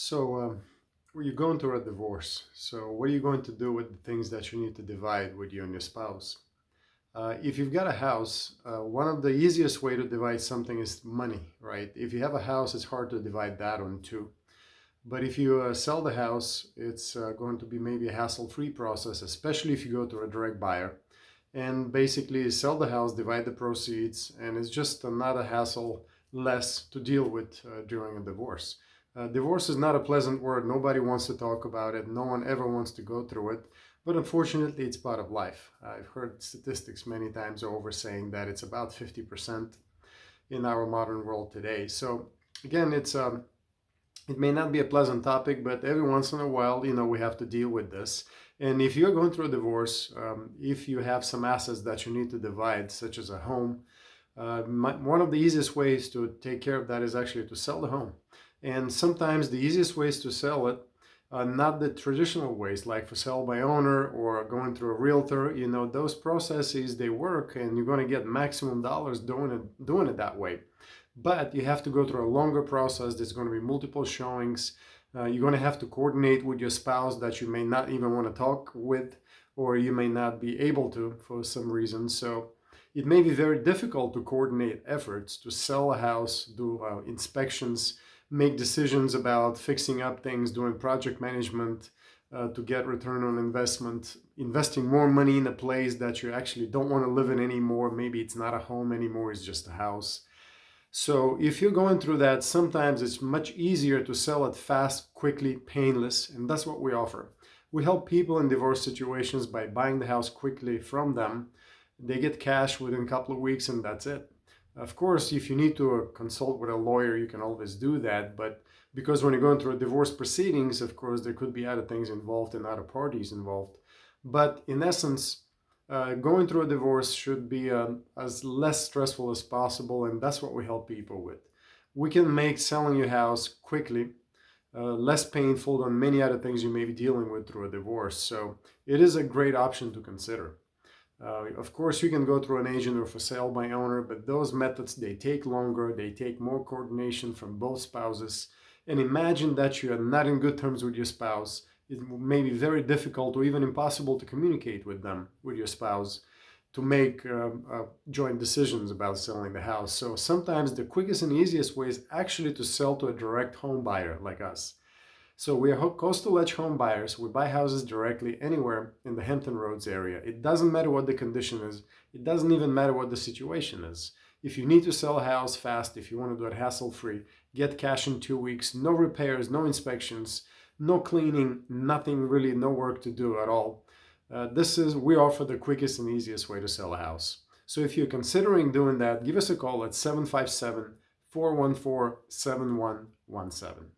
Well, you're going through a divorce. So what are you going to do with the things that you need to divide with you and your spouse? If you've got a house, one of the easiest way to divide something is money, right? If you have a house, it's hard to divide that on two. But if you sell the house, it's going to be maybe a hassle-free process, especially if you go to a direct buyer and basically sell the house, divide the proceeds, and it's just another hassle less to deal with during a divorce. Divorce is not a pleasant word. Nobody wants to talk about it. No one ever wants to go through it. But unfortunately, it's part of life. I've heard statistics many times over saying that it's about 50% in our modern world today. So again, it may not be a pleasant topic, but every once in a while, we have to deal with this. And if you're going through a divorce, if you have some assets that you need to divide, such as a home, one of the easiest ways to take care of that is actually to sell the home. And sometimes the easiest ways to sell it, not the traditional ways, like for sale by owner or going through a realtor. Those processes, they work, and you're going to get maximum dollars doing it that way. But you have to go through a longer process. There's going to be multiple showings. You're going to have to coordinate with your spouse that you may not even want to talk with, or you may not be able to for some reason. So it may be very difficult to coordinate efforts to sell a house, do inspections, make decisions about fixing up things, doing project management to get return on investment, investing more money in a place that you actually don't want to live in anymore. Maybe it's not a home anymore, it's just a house. So if you're going through that, sometimes it's much easier to sell it fast, quickly, painless, and that's what we offer. We help people in divorce situations by buying the house quickly from them. They get cash within a couple of weeks, and that's it. Of course, if you need to consult with a lawyer, you can always do that. But because when you're going through a divorce proceedings, of course, there could be other things involved and other parties involved. But in essence, going through a divorce should be as less stressful as possible, and that's what we help people with. We can make selling your house quickly less painful than many other things you may be dealing with through a divorce. So it is a great option to consider. Of course, you can go through an agent or for sale by owner, but those methods, they take longer, they take more coordination from both spouses. And imagine that you are not in good terms with your spouse. It may be very difficult or even impossible to communicate with them, with your spouse, to make joint decisions about selling the house. So sometimes the quickest and easiest way is actually to sell to a direct home buyer like us. So we are coastal edge home buyers. We buy houses directly anywhere in the Hampton Roads area. It doesn't matter what the condition is. It doesn't even matter what the situation is. If you need to sell a house fast, if you want to do it hassle-free, get cash in 2 weeks, no repairs, no inspections, no cleaning, nothing really, no work to do at all. We offer the quickest and easiest way to sell a house. So if you're considering doing that, give us a call at 757-414-7117.